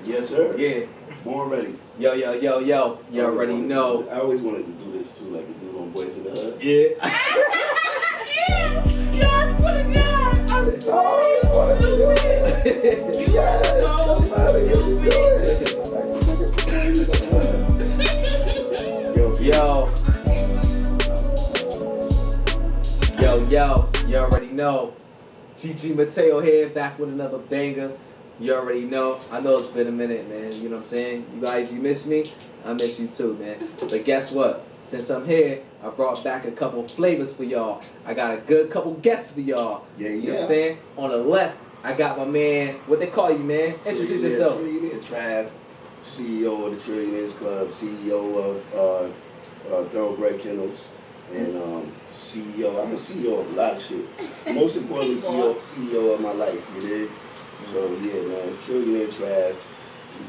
Yes, sir. Yeah. Born ready. Yo. You already know. I always wanted to do this too, like the dude on Boys in the Hood. Yeah. Yo, I swear to God. I always wanted to do this. You Somebody just do it. Yo. You already know. GG Mateo here, back with another banger. You already know. I know it's been a minute, man. You know what I'm saying? You guys, you miss me? I miss you too, man. But guess what? Since I'm here, I brought back a couple flavors for y'all. I got a good couple guests for y'all. Yeah. You know what I'm saying? On the left, I got my man. What they call you, man? Introduce yourself. Trillionaire Trav, CEO of the Trillionaires Club, CEO of Thoroughbred Kennels, and CEO. I'm a CEO of a lot of shit. Most importantly, CEO of my life. You did. So yeah, man, Trillionaire Trav.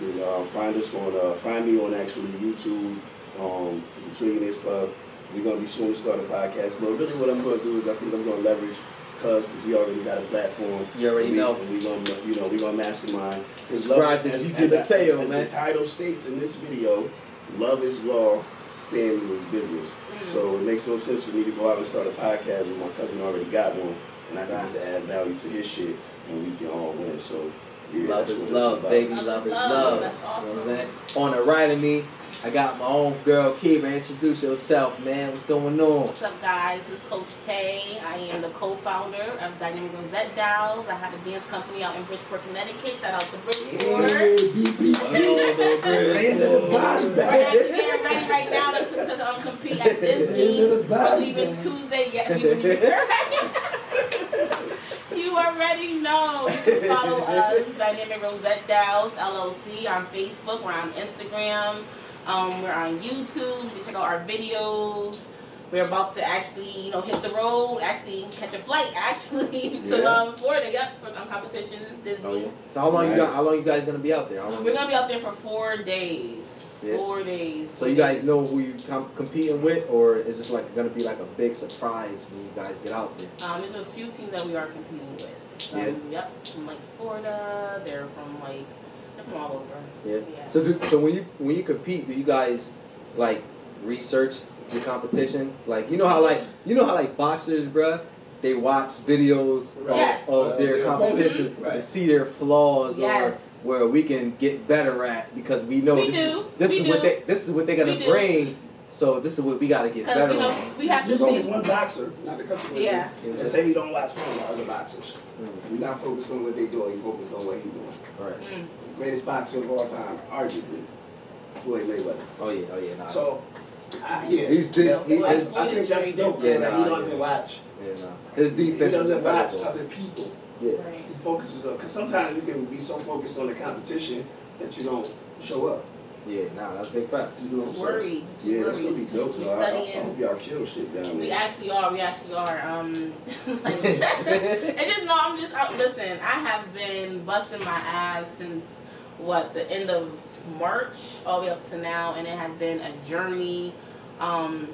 You can find me on actually YouTube, the Trillionaires Club. We're gonna be soon to start a podcast, but really what I'm gonna do is I think I'm gonna leverage because he already got a platform. You already know. And we're gonna mastermind. Subscribe to GG Mateo, man. As the title states in this video, love is law, family is business. So it makes no sense for me to go out and start a podcast when my cousin already got one, and I can just add value to his shit, and we can all win. So yeah, love is love, baby. Love is love. That's awesome. You know what I'm saying? On the right of me, I got my own girl, Kay, man. Introduce yourself, man. What's going on? What's up, guys? It's Coach K. I am the co-founder of Dynamic Rosette Dolls. I have a dance company out in Bridgeport, Connecticut. Shout out to Bridgeport. Land of the body We're back. actually getting ready right now to compete at Disney. We're leaving Tuesday. Yeah, you already know. You can follow us, Dynamic Rosette Dolls LLC, on Facebook. We're on Instagram. We're on YouTube. You can check out our videos. We're about to actually, hit the road. Actually, catch a flight. Actually, to Florida. Yep, for competition Disney. Oh, yeah. So how long you guys gonna be out there? We're gonna be out there for 4 days. Yeah. 4 days. So you guys know who you competing with, or is this gonna be like a big surprise when you guys get out there? There's a few teams that we are competing with. Yep, from Florida. They're from all over. Yeah. So when you compete, do you guys research the competition? You know how boxers, bruh, they watch videos of their competition to see their flaws or where we can get better at, because we know this is what they're gonna bring. So this is what we gotta get better on. We have There's only one boxer, not the country. Yeah. And say he don't watch film of other boxers. He's not focused on what they doing. He's focused on what he's doing. All right. Greatest boxer of all time, arguably, Floyd Mayweather. Oh yeah. Nah. So, I think that's dope. He He doesn't watch. Yeah, nah. His defense. He doesn't watch incredible. other people. Yeah. Right. He focuses on, because sometimes you can be so focused on the competition that you don't show up. Yeah, nah, that's big facts. You know what I'm Worried. saying? Yeah, that's gonna be dope. We I studying. hope y'all kill shit down there. We actually are. And just know, I'm just out. Listen, I have been busting my ass since the end of March all the way up to now, and it has been a journey. I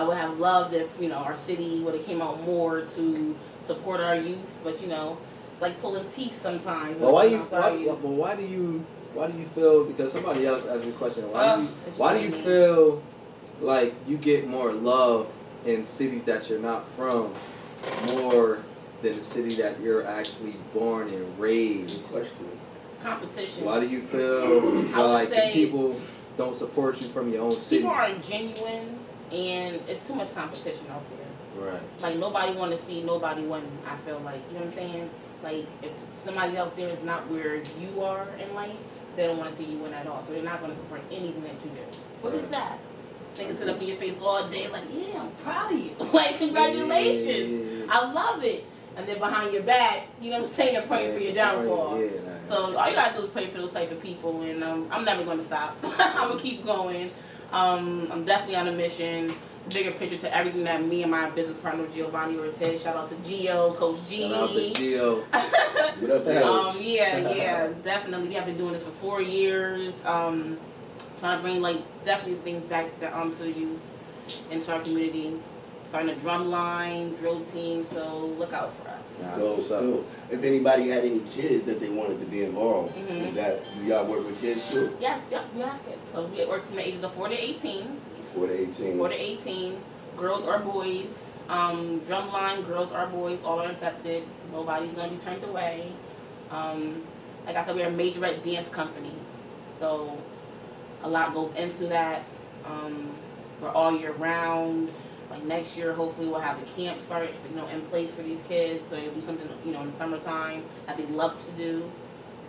would have loved if our city would have came out more to support our youth, but it's like pulling teeth sometimes. Well, why do you feel? Because somebody else asked me a question. Why do you feel like you get more love in cities that you're not from more than the city that you're actually born and raised? Question. Competition. Why do you feel like the people don't support you from your own city? People aren't genuine, and it's too much competition out there. Right. Nobody want to see nobody win. I feel like, you know what I'm saying? If somebody out there is not where you are in life, they don't want to see you win at all. So they're not going to support anything that you do. Which is sad. They can sit up in your face all day yeah, I'm proud of you. Congratulations. Yeah. I love it. And then behind your back, you know what I'm saying, they're praying for your downfall. So all you got to do is pray for those type of people. And I'm never going to stop. I'm going to keep going. I'm definitely on a mission. It's a bigger picture to everything that me and my business partner Giovanni Ortiz. Shout out to Gio, Coach G. Shout out to Gio. What up, Gio? Yeah, definitely. We have been doing this for 4 years. Trying to bring definitely things back to the youth and to our community. starting a drum line, drill team, so look out for us. So, if anybody had any kids that they wanted to be involved, do y'all work with kids too? Yes, yep, we have kids. So we work from the ages of 4 to 18. 4 to 18. 4 to 18. Girls or boys. Drum line, girls or boys, all are accepted. Nobody's going to be turned away. Like I said, we're a majorette dance company. So a lot goes into that. We're all year round. Like next year, hopefully we'll have a camp started, in place for these kids. So you'll do something, in the summertime that they love to do,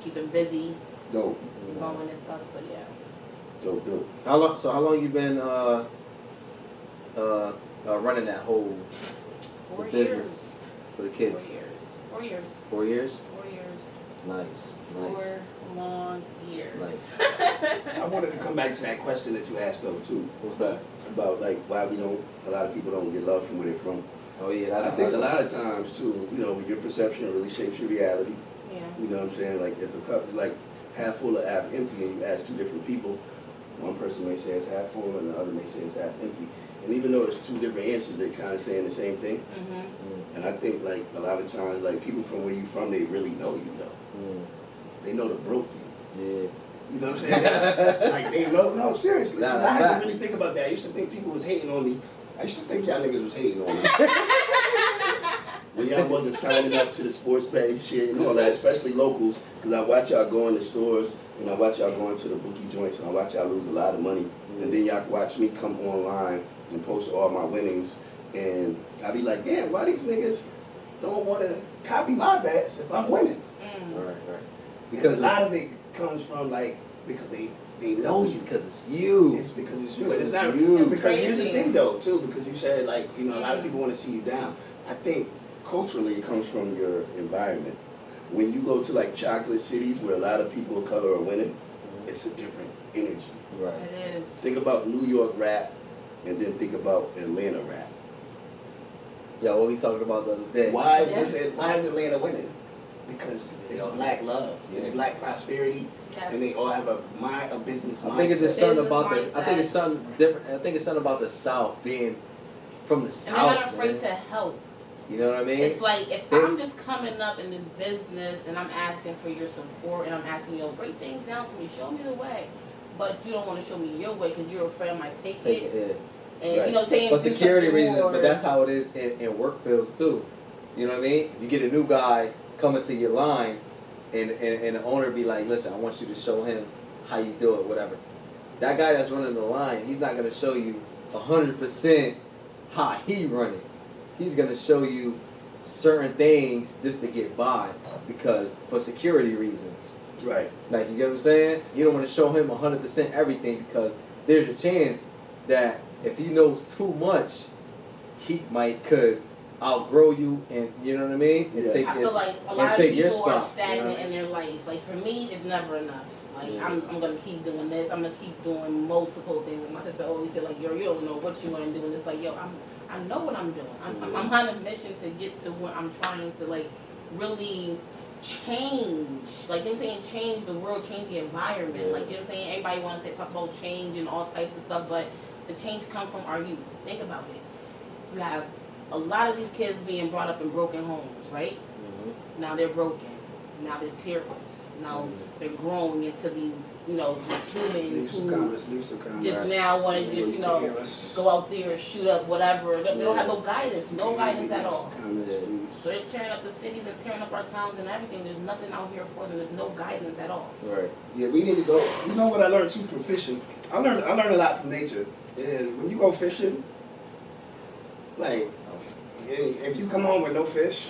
keep them busy. Dope. Going and stuff. So yeah. Dope. How long you been running that whole 4 business years. for the kids? 4 years. 4 years? 4 years. Nice. 4 long years. Nice. I wanted to come back to that question that you asked though too. What's that? About like why a lot of people don't get love from where they're from. Oh yeah, I think a lot of times too, your perception really shapes your reality. Yeah. You know what I'm saying? Like if a cup is like half full or half empty and you ask two different people, one person may say it's half full and the other may say it's half empty. And even though it's two different answers, they're kind of saying the same thing. Mm-hmm. And I think like a lot of times, like people from where you from, they really know you though. They know the broke you. Yeah. You know what I'm saying? Like they know. No, seriously. Nah, Because I had facts. to really think about that. I used to think people was hating on me. I used to think y'all niggas was hating on me. When y'all wasn't signing up to the sports page shit and all that, especially locals, because I watch y'all go in the stores and I watch y'all going to the bookie joints and I watch y'all lose a lot of money. And then y'all watch me come online and post all my winnings and I be like, damn, why these niggas don't want to copy my bets if I'm winning? Right. Because a lot of it comes from like, because they know you. Because it's you. It's because it's you. And it's not you. because here's the thing though too, because you said like, a lot of people want to see you down. I think culturally it comes from your environment. When you go to like chocolate cities where a lot of people of color are winning, it's a different energy. Right. It is. Think about New York rap and then think about Atlanta rap. Yeah, what we talked about the other day. Why is Atlanta winning? Because it's black love, it's black prosperity, Yes. and they all have a business mindset. I think it's just something Business about this. I think it's mindset. something different. I think it's something about the South being from the And South. they're not afraid man. to help. You know what I mean? It's like if I'm just coming up in this business and I'm asking for your support and I'm asking you to break things down for me, show me the way. But you don't want to show me your way because you're afraid I might take it. Yeah. And Right. you know what I'm saying? For do security something reasons, more. but that's how it is in work fields too. You know what I mean? You get a new guy coming to your line, and the owner be like, "Listen, I want you to show him how you do it, whatever." That guy that's running the line, he's not gonna show you 100% how he run it. He's gonna show you certain things just to get by because for security reasons. Right. Like, you get what I'm saying? You don't want to show him 100% everything because there's a chance that if he knows too much, he could outgrow you and, you know what I mean? And Yeah. take, I feel like a and lot of take your people are spot, stagnant you know? in their life. Like for me, it's never enough. Like Yeah. I'm gonna keep doing this. I'm gonna keep doing multiple things. My sister always said like, yo, you don't know what you want to do, and it's like, yo, I know what I'm doing. I'm on a mission to get to where I'm trying to like really change. Like, you know what I'm saying? Change the world, change the environment. Yeah. Like, you know what I'm saying? Everybody wants to talk about change and all types of stuff, but the change comes from our youth. Think about it. You have a lot of these kids being brought up in broken homes, right? Mhm. Now they're broken. Now they're terrorists. Now they're growing into these, these humans who just now want to just, go out there and shoot up whatever. They don't have no guidance at all. So they're tearing up the cities and tearing up our towns and everything. There's nothing out here for them. There's no guidance at all. Right. Yeah, we need to go. You know what I learned too from fishing? I learned a lot from nature. And when you go fishing, like if you come home with no fish,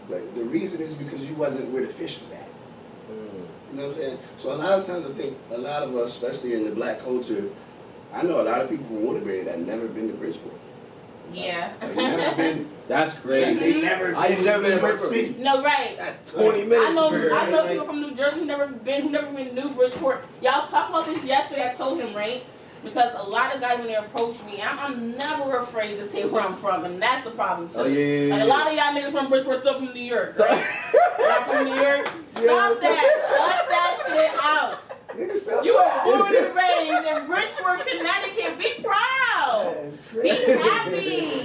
like the reason is because you wasn't where the fish was at. You know what I'm saying? So a lot of times I think a lot of us, especially in the black culture, I know a lot of people from Waterbury that have never been to Bridgeport. Yeah. Like, never been. That's crazy. They never. I've never been to York Bridgeport. City. No, right. That's 20 minutes. I know Right. people from New Jersey who never been to New Bridgeport. Y'all was talking about this yesterday. I told him, right? Because a lot of guys when they approach me, I'm never afraid to say where I'm from, and that's the problem too. Oh, yeah. Like a lot of y'all niggas from Bridgeport still from New York, right? Y'all from New York? Stop that. Cut that shit out. Niggas still. You were born and raised in Bridgeport, Connecticut. Be proud. That's Be crazy. happy.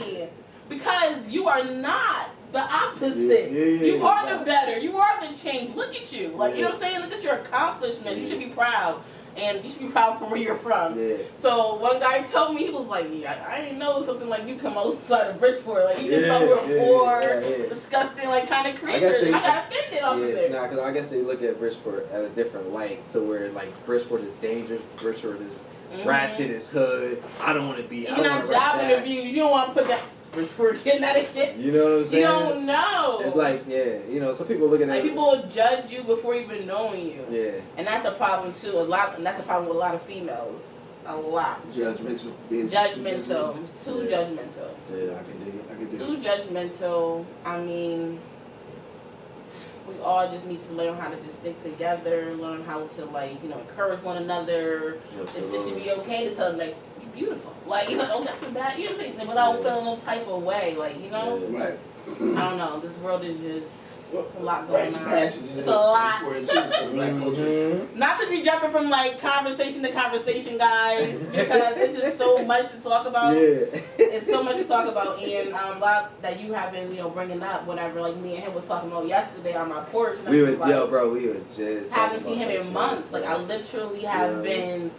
opposite. You are the better. You are the change. Look at you. Like, you know what I'm saying? Look at your accomplishments. You should be proud. And you should be proud from where you're from. Yeah. So one guy told me, he was like, I didn't know something like you come outside of Bridgeport. Like, you just thought we were poor, disgusting, like, kind of creatures. I got offended off of it. Nah, because I guess they look at Bridgeport at a different light, to where, like, Bridgeport is dangerous, Bridgeport is ratchet, is hood. I don't want to be. Even on job interviews, you don't want to put that. Bridgeport, Connecticut. You know what I'm saying? You don't know. It's like, some people look at it. Like, people will judge you before even knowing you. Yeah. And that's a problem too. And that's a problem with a lot of females. A lot. Judgmental. Being judgmental. Too judgmental. Yeah, I can dig it. Too judgmental. I mean, we all just need to learn how to just stick together, learn how to, like, encourage one another. It should be okay to tell the next, you're beautiful. Like, oh, that's the bad, you know what I'm saying? Without feeling no type of way, like, Right. I don't know. This world is just, it's a lot going on. It's a lot. Not to be jumping from, like, conversation to conversation, guys, because it's just so much to talk about. Yeah. It's so much to talk about, and a lot that you have been, bringing up, whatever. Like, me and him was talking about yesterday on my porch. And we was just haven't seen him in months. Like, I literally have been,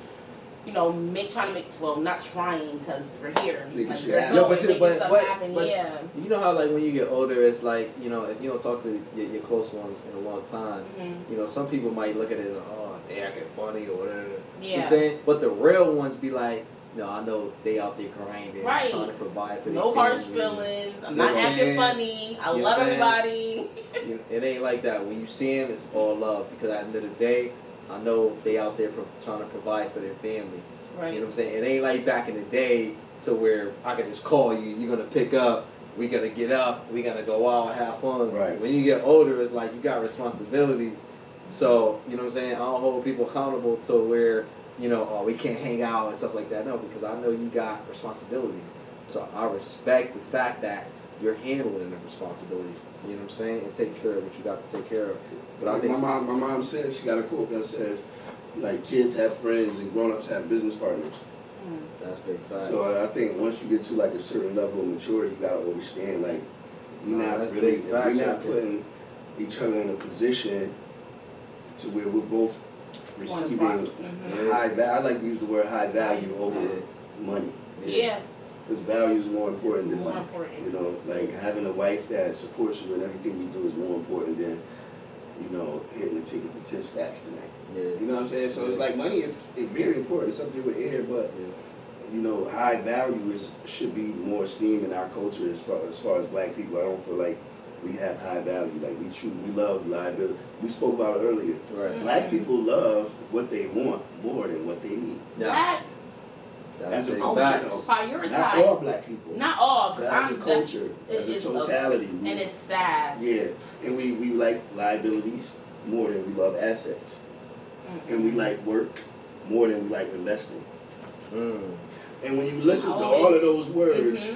trying to make, well, not trying, because we're here. Like, but you know how, like, when you get older, it's like, if you don't talk to your close ones in a long time, some people might look at it and, oh, they acting funny or whatever. Yeah. You know what I'm saying? But the real ones be like, no, I know they out there grinding, right, trying to provide for their no family. Harsh feelings. I'm not acting funny. I love everybody. It ain't like that. When you see them, it's all love. Because at the end of the day, I know they out there trying to provide for their family. Right. You know what I'm saying? It ain't like back in the day to where I could just call you, you're going to pick up, we got to get up, we got to go out and have fun. Right. When you get older, it's like you got responsibilities. So, you know what I'm saying? I don't hold people accountable to where, oh, we can't hang out and stuff like that. No, because I know you got responsibilities. So I respect the fact that you're handling the responsibilities. You know what I'm saying? And take care of what you got to take care of. But I think my mom said, she got a quote that says, like, kids have friends and grown-ups have business partners. That's big fact. So I think once you get to, like, a certain level of maturity, you gotta understand, like, we're not putting each other in a position to where we're both receiving high value. I like to use the word high value over money. Yeah. Because value is more important than money. Like, having a wife that supports you in everything you do is more important than, hitting the ticket for 10 stacks tonight. Yeah. You know what I'm saying? So it's like money is very important. It's something with air, but high value should be more esteemed in our culture as far as black people. I don't feel like we have high value. Like, we love liability. We spoke about it earlier. Right. Black people love what they want more than what they need. Yeah. As a culture, prioritize. Not all black people. Not all, but as a culture, as a totality. And it's sad. Yeah, and we like liabilities more than we love assets. And we like work more than we like investing. And when you listen to all of those words,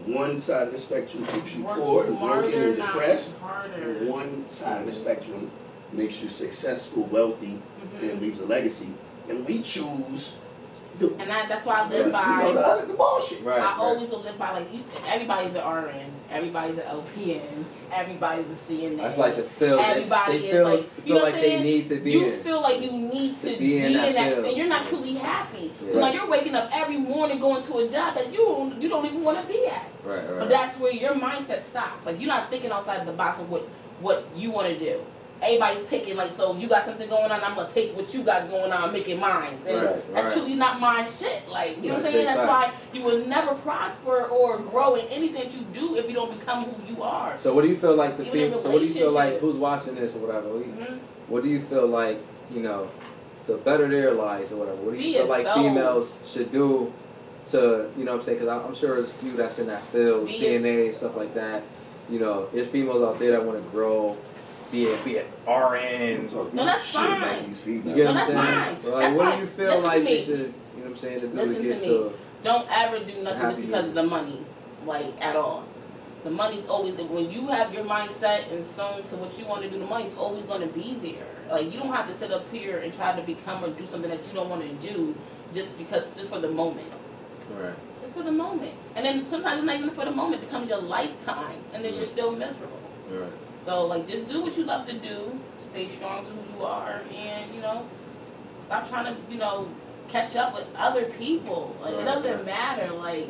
one side of the spectrum keeps you poor and broken and depressed, and one side of the spectrum makes you successful, wealthy, and leaves a legacy. And we choose. That's why I live by. The bullshit. Right, I always will live by, like, everybody's an RN, everybody's an LPN, everybody's a CNA. That's like the field. Everybody they is feel, like, feel like they need to be you in. You feel like you need to be in that, and you're not truly happy. Yeah. So, like, you're waking up every morning going to a job that you don't even want to be at. Right. But that's where your mindset stops. Like, you're not thinking outside the box of what you want to do. Everybody's taking, like, so you got something going on, I'm going to take what you got going on, make it mine. And that's truly not my shit. Like, you know what I'm saying? That's why you will never prosper or grow in anything that you do if you don't become who you are. So what do you feel like what do you feel like, who's watching this or whatever, what do you feel like, to better their lives or whatever, what do you feel like females should do to, you know what I'm saying, because I'm sure there's a few that's in that field, CNA, stuff like that. There's females out there that want to grow, be it RN. No, that's fine. You get what I'm saying? So, like, what do you feel like they should, you know what I'm saying, to do to get to? Don't ever do nothing just because of the money, like, at all. The money's always, when you have your mindset and stone to what you want to do, the money's always going to be there. Like, you don't have to sit up here and try to become or do something that you don't want to do just for the moment. Right. It's for the moment. And then sometimes it's not even for the moment. It becomes your lifetime. And then you're still miserable. Right. So, like, just do what you love to do. Stay strong to who you are. And, you know, stop trying to, you know, catch up with other people. Like, it doesn't matter. Like,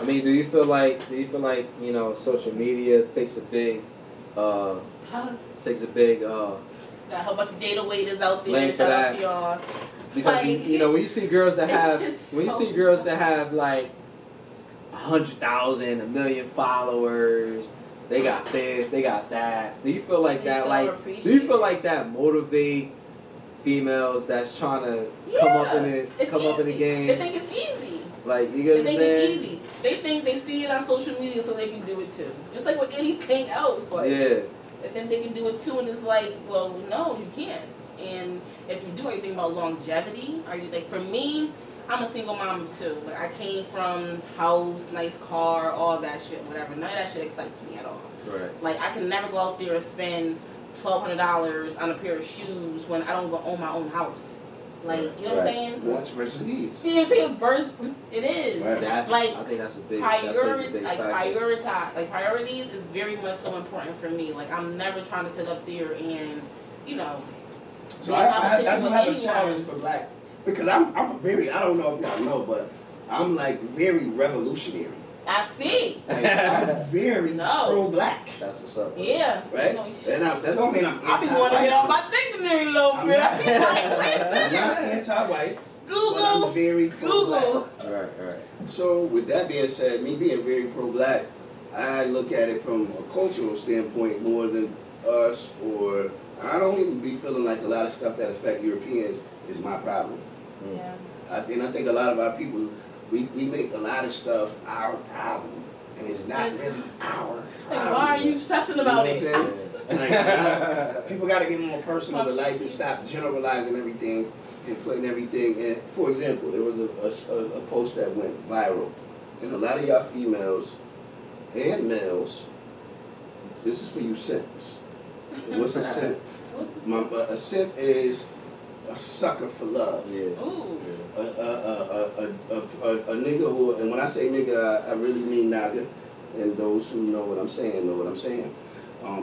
I mean, do you feel like you know, social media takes a big got a whole bunch of Jada waiters out there. Shout out to y'all. Because like, you know, when you see girls that have so like 100,000, 1 million followers, they got this, they got that. Do you feel like that? Like, do you feel like that motivate females that's trying to come up in the game? They think it's easy. Like, you get what I'm saying? They think it's easy. They think they see it on social media so they can do it too. Just like with anything else. Like, yeah. They think they can do it too, and it's like, well, no, you can't. And if you do, are you thinking about longevity? Are you like, for me, I'm a single mom too. Like, I came from house, nice car, all that shit, whatever. None of that shit excites me at all. Right. Like, I can never go out there and spend $1,200 on a pair of shoes when I don't even own my own house. Like, you know what I'm saying? Wants versus needs. You know what I'm saying? It is. Right. That's, like, I think that's a big priorities is very much so important for me. Like, I'm never trying to sit up there and, you know. So I do have a challenge for black, because I'm very, I don't know if y'all know, but I'm like very revolutionary. I see. Like, I'm very pro-black. That's what's up. Yeah. Right? And that don't mean I'm I be wanting to get on my dictionary a little bit. I be like, wait a minute. I'm not anti-white. Google. But I'm very pro-black. Google. Right. So with that being said, me being very pro-black, I look at it from a cultural standpoint more than us, or I don't even be feeling like a lot of stuff that affect Europeans is my problem. Yeah. I think a lot of our people, we make a lot of stuff our problem, and it's not really our problem. Like, why are you stressing about it? You know what I'm saying? Like, people got to get more personal to life and stop generalizing everything and putting everything in. For example, there was a post that went viral, and a lot of y'all females and males, this is for you simps. What's a simp? A simp is a sucker for love. Yeah. Ooh. A nigga who, and when I say nigga, I really mean naga, and those who know what I'm saying know what I'm saying,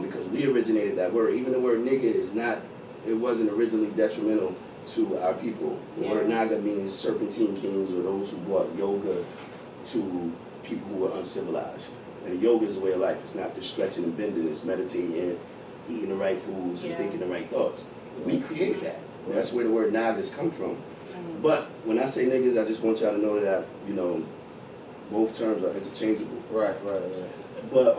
because we originated that word. Even the word nigga is not, it wasn't originally detrimental to our people. The word naga means serpentine kings, or those who brought yoga to people who were uncivilized. And yoga is a way of life. It's not just stretching and bending. It's meditating, eating the right foods, and thinking the right thoughts. We created that. That's where the word nagas come from. But when I say niggas, I just want y'all to know that, you know, both terms are interchangeable. Right. But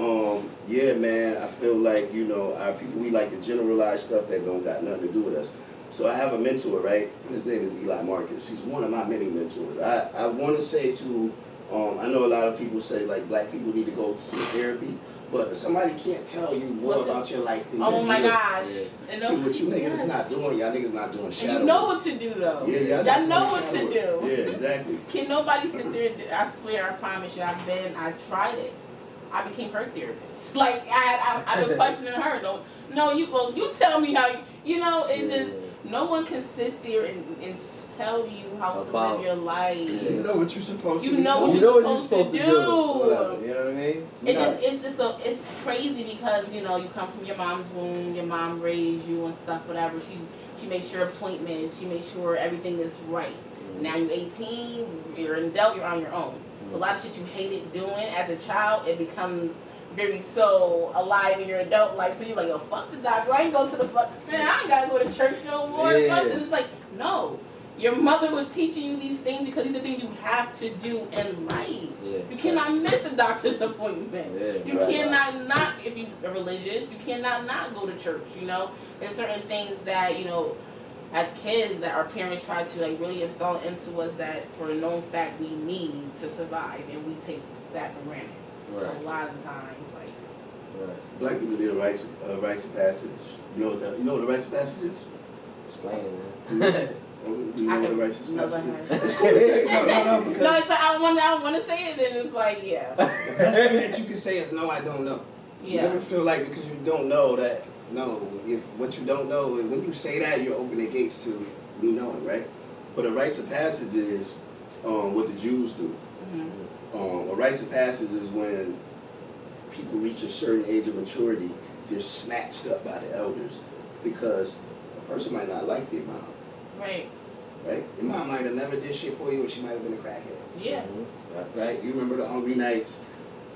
yeah, man, I feel like, you know, our people, we like to generalize stuff that don't got nothing to do with us. So I have a mentor, right? His name is Eli Marcus. He's one of my many mentors. I want to say to, I know a lot of people say like black people need to go to see therapy, but somebody can't tell you more about your life than you. Oh my gosh. Yeah. See what you niggas is not doing. Y'all niggas not doing shadow. And you know what to do though. Yeah, y'all know what to do. Yeah, exactly. Can nobody sit there and I swear, I promise you, I tried it. I became her therapist. Like I was questioning her. No, you tell me how you know, it's just no one can sit there and tell you how to live your life. You know what you're supposed to do. You know what you're supposed to do. Whatever, you know what I mean? It's crazy because, you know, you come from your mom's womb, your mom raised you and stuff, whatever. She makes your appointments, she makes sure everything is right. Now you're 18, you're an adult, you're on your own. So a lot of shit you hated doing as a child, it becomes very so alive in your adult life. So you're like, oh, fuck the doctor. I ain't go to the fuck. Man, I ain't got to go to church no more. Yeah. And it's like, no. Your mother was teaching you these things because these are things you have to do in life. Yeah. You cannot miss the doctor's appointment. Yeah. You cannot not, if you are religious, you cannot not go to church, you know? There's certain things that, you know, as kids that our parents try to like really install into us that for a known fact we need to survive, and we take that for granted. Right. A lot of times, like. Right. Black people need a rites of passage. You know what the rites of passage is? Explain, man. Do you know what the rites of passage is? It's cool to say no. Because no, it's like I want to say it, then it's like, yeah. The best thing that you can say is no, I don't know. Yeah. You never feel like because you don't know that. No, if what you don't know, when you say that, you're opening gates to me knowing, right? But a rites of passage is what the Jews do. Mm-hmm. A rites of passage is when people reach a certain age of maturity, they're snatched up by the elders because a person might not like their mom. Right. Right? Your mom might have never did shit for you, or she might have been a crackhead. Yeah. Right? You remember the hungry nights,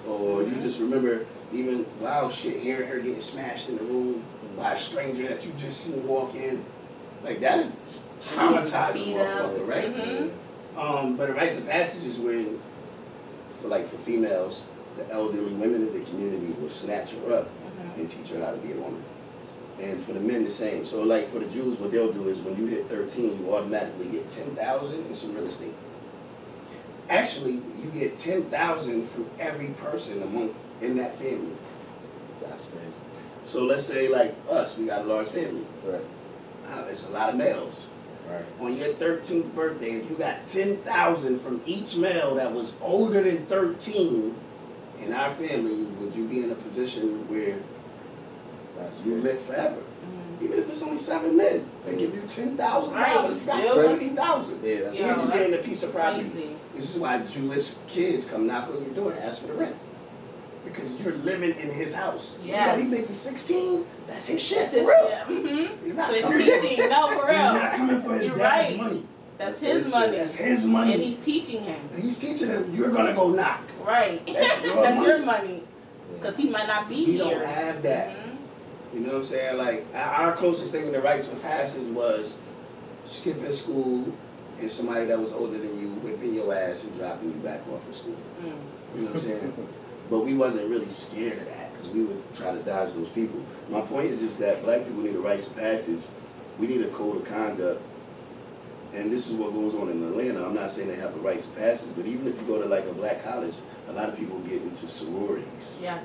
or you just remember even wild shit, hearing her getting smashed in the room by a stranger that you just seen walk in. Like that is traumatizing, motherfucker, right? Mm-hmm. But a rites of passage is when, For females, the elderly women in the community will snatch her up Mm-hmm. and teach her how to be a woman. And for the men, the same. So, like for the Jews, what they'll do is when you hit 13, you automatically get 10,000 in some real estate. actually, you get 10,000 from every person in that family. That's crazy. So let's say like us, we got a large family. Right. It's a lot of males. Right. On your 13th birthday, if you got 10,000 from each male that was older than 13 in our family, would you be in a position where That's you crazy. live forever? Even if it's only 7 men, they give you $10,000. Right. That's Still- 70,000. Yeah, that's Yo, And you that's getting a piece of property. crazy. This is why Jewish kids come knock on your door and ask for the rent. Because you're living in his house. Yes. You know, he may be 16, that's his shit, That's for his real. shit. Mm-hmm. He's not So coming. it's teaching. No, for real. He's not coming for his You're dad's right. money. That's his money. That's his money. And he's teaching him. And he's teaching him, you're gonna go knock. Right. That's your That's money. your money. Because he might not be He here. don't have that. Mhm. You know what I'm saying? Like, our closest thing to rites of passage was Skipping school and somebody that was older than you whipping your ass and dropping you back off of school. Mm. You know what I'm saying? But we wasn't really scared of that because we would try to dodge those people. My point is just that black people need a rites of passage. We need a code of conduct. And this is what goes on in Atlanta. I'm not saying they have a rites of passage, but even if you go to like a black college, a lot of people get into sororities. Yes,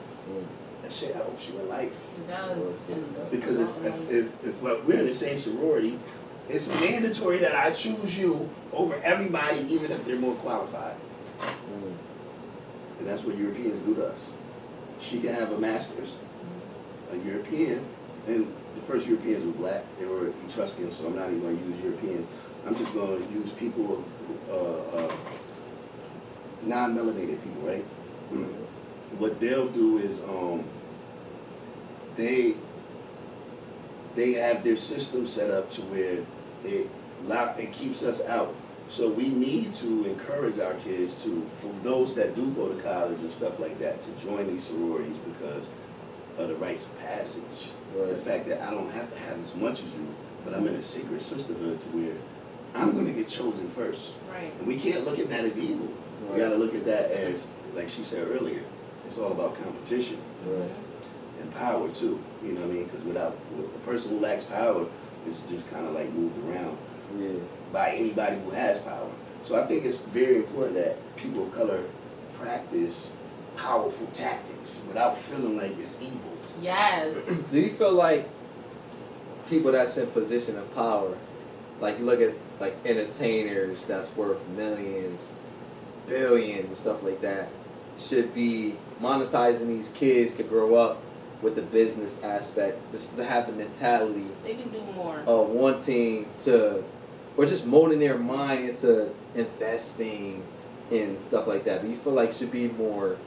That shit helps you in life. it does. And Because if we're in the same sorority, it's mandatory that I choose you over everybody, even if they're more qualified. And that's what Europeans do to us. She can have a master's, a European, and the first Europeans were black. They were Etruscan, so I'm not even going to use Europeans. I'm just going to use people, non-melanated people, right? What they'll do is they have their system set up to where it keeps us out. So we need to encourage our kids for those that do go to college and stuff like that, to join these sororities because of the rites of passage. Right. The fact that I don't have to have as much as you, but I'm in a secret sisterhood to where I'm going to get chosen first. Right. And we can't look at that as evil. Right. We got to look at that as, like she said earlier, it's all about competition Right. and power too. You know what I mean? Because without a person who lacks power is just kind of like moved around Yeah. by anybody who has power. So I think it's very important that people of color practice powerful tactics without feeling like it's evil. Yes. Do you feel like people that's in position of power, like you look at like entertainers that's worth millions, billions and stuff like that, should be monetizing these kids to grow up with the business aspect, just to have the mentality They can do more. of wanting to, or just molding their mind into investing in stuff like that? Do you feel like should be more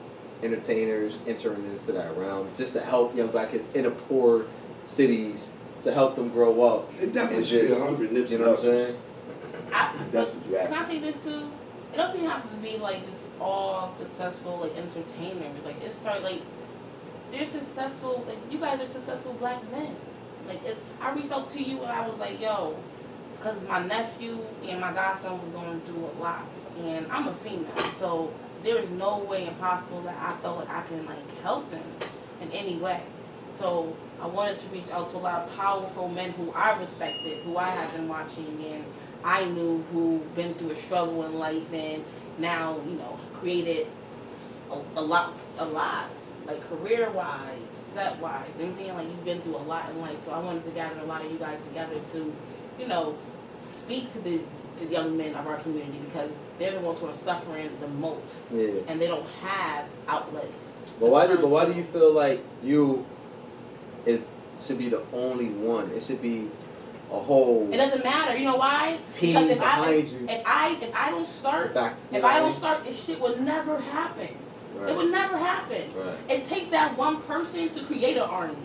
entertainers entering into that realm just to help young black kids in the poor cities, to help them grow up? It definitely And should just, be 100 Nipsey you know what I'm Hussles. saying? That's what you Can I asked. say this too? It doesn't even have to be like just all successful like entertainers. Like it start like they're successful. Like you guys are successful black men. Like I reached out to you and I was like, yo, because my nephew and my godson was going through a lot, and I'm a female, so there's no way impossible that I felt like I can like help them in any way. So I wanted to reach out to a lot of powerful men who I respected, who I have been watching, and I knew who been through a struggle in life and now, you know, created a lot, like career-wise, set-wise, you know what I'm saying? Like, you've been through a lot in life, so I wanted to gather a lot of you guys together to, you know, speak to the young men of our community because they're the ones who are suffering the most, Yeah. and they don't have outlets. But why do you feel like you should be the only one? It should be a whole It doesn't matter. You know why? team Because if behind you. If I don't start, this shit would never happen. Right. It would never happen. Right. It takes that one person to create an army.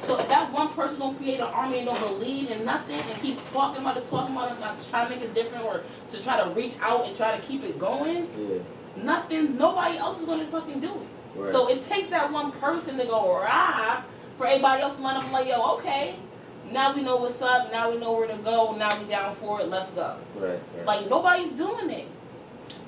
So if that one person don't create an army and don't believe in nothing and keeps talking about it, not to try to make it different or to try to reach out and try to keep it going, nobody else is gonna fucking do it. Right. So it takes that one person to go rah for everybody else to line up like, yo, okay, now we know what's up, now we know where to go, now we down for it, let's go. Right. Like nobody's doing it.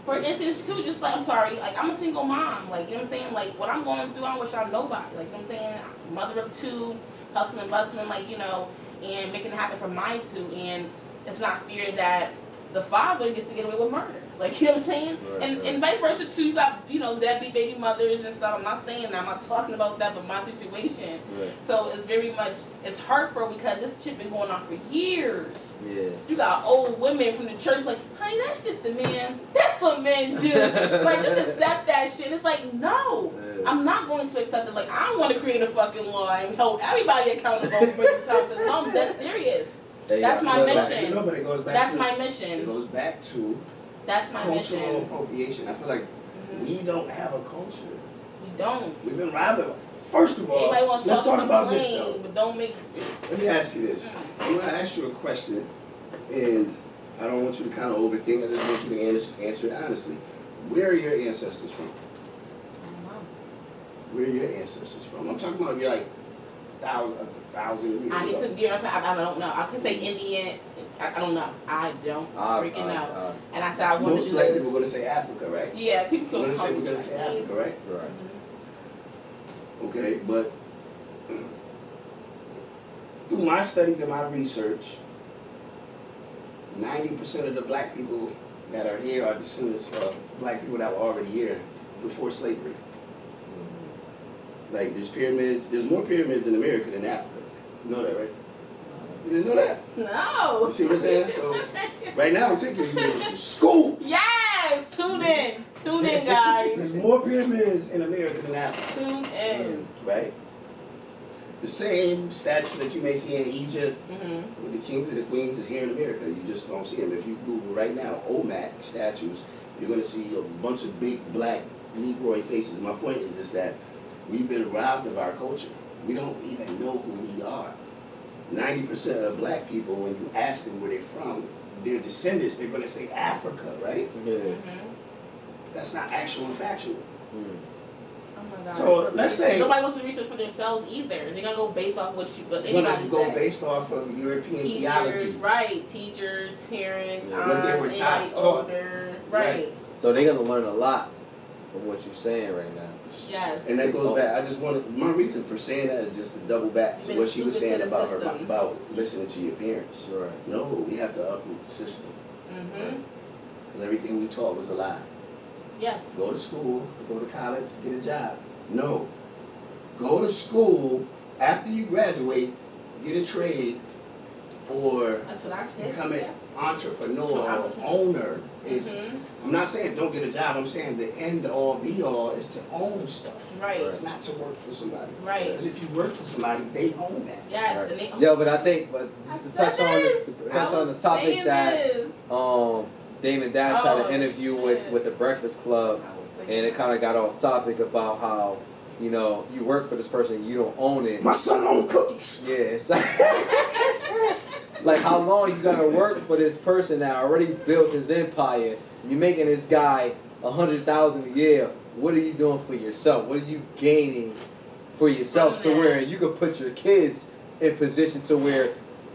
For instance, too, just like, I'm sorry, like, I'm a single mom, like, you know what I'm saying? Like, what I'm going through, I don't wish I'm nobody. Like, you know what I'm saying? Mother of two, hustling and bustling, like, you know, and making it happen for my two. And it's not fair that the father gets to get away with murder. Like, you know what I'm saying? Right, And vice versa, too. You got, you know, deadbeat baby mothers and stuff. I'm not saying that. I'm not talking about that, but my situation. Right. So it's very much, it's hurtful because this shit been going on for years. Yeah. You got old women from the church like, honey, that's just a man. That's what men do. Like, just accept that shit. It's like, no. Yeah. I'm not going to accept it. Like, I don't want to create a fucking law and hold everybody accountable for bringing child to the home. That's serious. That's my mission. No, but it goes back That's to, my mission. It goes back to That's my cultural mission. appropriation. I feel like we don't have a culture. We don't. We've been robbed of it. First of all, Everybody want to let's talk about this complain, though. but don't make. Let me ask you this. I'm going to ask you a question, and I don't want you to kind of overthink. I just want you to answer it honestly. Where are your ancestors from? Where are your ancestors from? I'm talking about you're like thousand years I need ago. to be honest. I don't know. I can say Indian. I don't know. I don't freaking know. And I said I want to Most do black this. people are going to say Africa, right? Yeah, people We're can going to say Africa, right? Right. Okay, but through my studies and my research, 90% of the black people that are here are descendants of black people that were already here before slavery. Like, there's more pyramids in America than Africa. You know that, right? You didn't know that? No. You see what I'm saying? So, right now I'm taking you to school. Yes! Tune in. Tune in, guys. There's more pyramids in America than Africa. Tune in. Right? The same statue that you may see in Egypt Mm-hmm. with the kings and the queens is here in America. You just don't see them. If you Google right now, Olmec statues, you're going to see a bunch of big black Negroid faces. My point is just that we've been robbed of our culture. We don't even know who we are. 90% of black people, when you ask them where they're from, their descendants, they're going to say Africa, right? Yeah. Mm-hmm. That's not actual and factual. Mm. Oh my God. So, let's say nobody wants to research for themselves either. They're gonna go based off what they're going anybody to go says. based off of European Teachers, theology. right? Teachers, parents, Yeah. What they were anybody taught. older, right? So they're gonna learn a lot from what you're saying right now. Yes. And that goes back. I just wanted, my reason for saying that is just to double back to You've what been she was stupid saying to the about her, system. about listening to your parents. Right. No, we have to uproot the system. Mm-hmm. Because everything we taught was a lie. Yes. Go to school, go to college, get a job. No. Go to school, after you graduate, get a trade, or That's what I said. become an Yeah. entrepreneur or Entrepreneur. owner. Is Mhm. I'm not saying don't get a job, I'm saying the end all be all is to own stuff. Right. It's not to work for somebody. Right. Because if you work for somebody, they own that. Yes. Right. And they, Yo, but I think, but I just to said touch on this. the, touch I on the was topic saying that this. Damon Dash had Oh, an interview shit. with the Breakfast Club, I was and saying it kind of got off topic about how, you know, you work for this person and you don't own it. My son owned cookies. Yeah, it's like how long you gotta work for this person that already built his empire? You're making this guy $100,000 a year. What are you doing for yourself? What are you gaining for yourself to where you can put your kids in position to where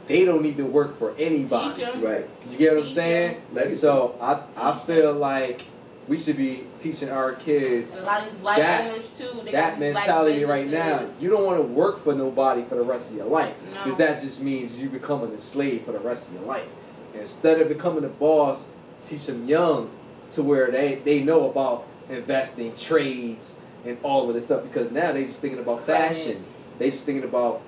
they don't need to work for anybody? Teach 'em. Right. You get what I'm Teach saying? Legacy. So I feel like we should be teaching our kids And a lot of these black that- owners too. They got that these black mentality right now. businesses. You don't want to work for nobody for the rest of your life, because No. that just means you becoming a slave for the rest of your life. Instead of becoming a boss, teach them young to where they know about investing, trades, and all of this stuff, because now they just thinking about fashion. They just thinking about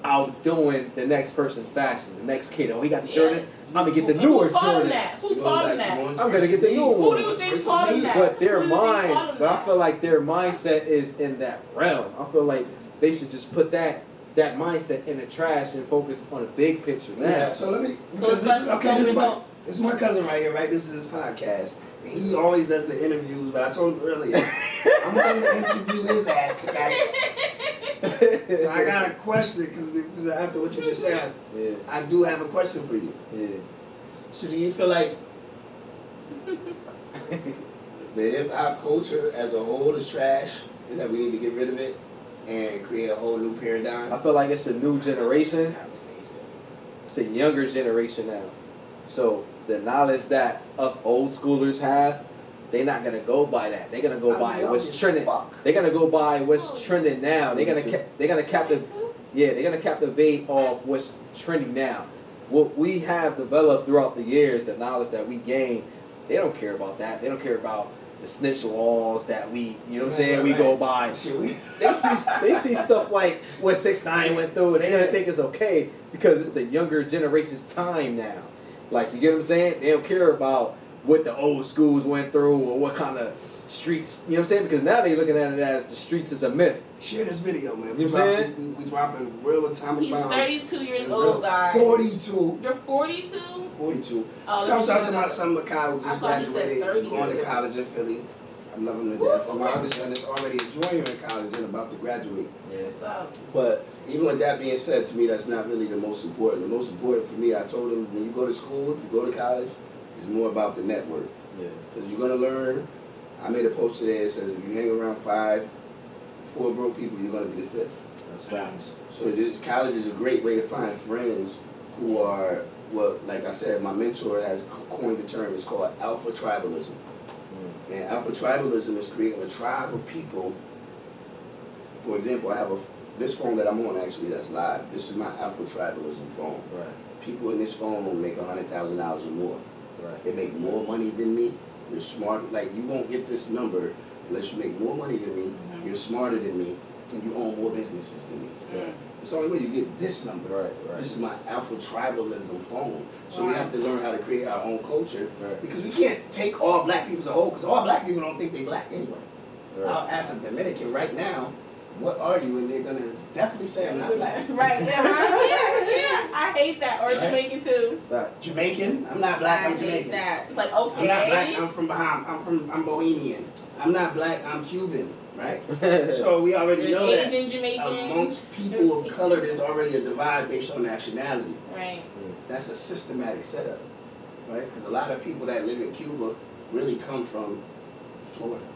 outdoing the next person's fashion, the next kid. Oh, he got the Jordans. I'm gonna get the And newer who taught 'em that? Jordans. Who taught them that? I'm gonna get the new Who one. do you think taught them that? But their Who do you think taught mind, 'em but I that? feel like their mindset is in that realm. I feel like they should just put that that mindset in the trash and focus on the big picture now. Yeah, so let me, because this is my cousin right here, right? This is his podcast. And he always does the interviews, but I told him earlier, I'm going to interview his ass tonight. So I got a question, because after what you just said, I do have a question for you. Yeah. So do you feel like the hip hop culture as a whole is trash, and that we need to get rid of it and create a whole new paradigm? I feel like it's a new generation. It's a younger generation now. So the knowledge that us old schoolers have, they're not gonna go by that. They're gonna go by what's trending. They're gonna go by what's trending now. They're gonna captivate off what's trending now. What we have developed throughout the years, the knowledge that we gain, they don't care about that. They don't care about the snitch laws that we, you know what I'm saying, we go by. They see stuff like what 6ix9ine went through, and they're gonna think it's okay because it's the younger generation's time now. Like, you get what I'm saying? They don't care about what the old schools went through or what kind of streets, you know what I'm saying? Because now they're looking at it as the streets is a myth. Share this video, man. You know what I'm saying? We dropping real atomic bombs. He's 32 years old, guys. 42. You're 42? 42. Oh, Shouts out to my son, Ms.Kay, who just graduated, going to college in Philly. I love him to death. And my other son is already a junior in college and about to graduate. Yeah, what's up? But even with that being said, to me, that's not really the most important. The most important for me, I told him, when you go to school, if you go to college, it's more about the network. Yeah. Because you're going to learn. I made a post today that says if you hang around 4 broke people, you're going to be the 5th. That's facts. So college is a great way to find friends who are, like I said, my mentor has coined the term. It's called alpha tribalism. And alpha tribalism is creating a tribe of people. For example, I have this phone that I'm on actually that's live. This is my alpha tribalism phone. Right. People in this phone make $100,000 or more. Right. They make more money than me. They're smart. Like, you won't get this number unless you make more money than me. Mm-hmm. You're smarter than me, and you own more businesses than me. Right. It's the only way you get this number. Right. This is my alpha tribalism phone. So we have to learn how to create our own culture, because we can't take all black people as a whole, because all black people don't think they black anyway. Right. I'll ask a Dominican right now, what are you? And they're going to definitely say I'm not black. Right. Yeah, I hate that. Or Jamaican too. Jamaican? I'm not black, I'm Jamaican. I hate that. It's like, okay. I'm not black, I'm from Bahamas. I'm Bohemian. I'm not black, I'm Cuban. Right? So we already know that Asian, Jamaican, amongst people of color, there's already a divide based on nationality. Right. That's a systematic setup, right? Because a lot of people that live in Cuba really come from Florida,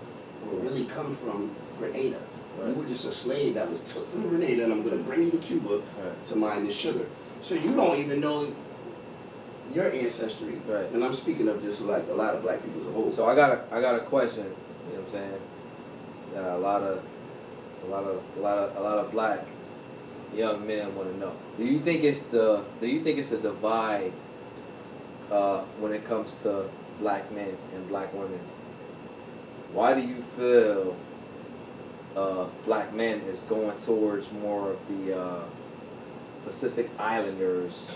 or really come from Grenada. Right. You were just a slave that was took from Grenada, and I'm going to bring you to Cuba to mine this sugar. So you don't even know your ancestry. Right. And I'm speaking of just like a lot of black people as a whole. So I got a question. You know what I'm saying? A lot of black young men want to know. Do you think it's a divide when it comes to black men and black women? Why do you feel black men is going towards more of the Pacific Islanders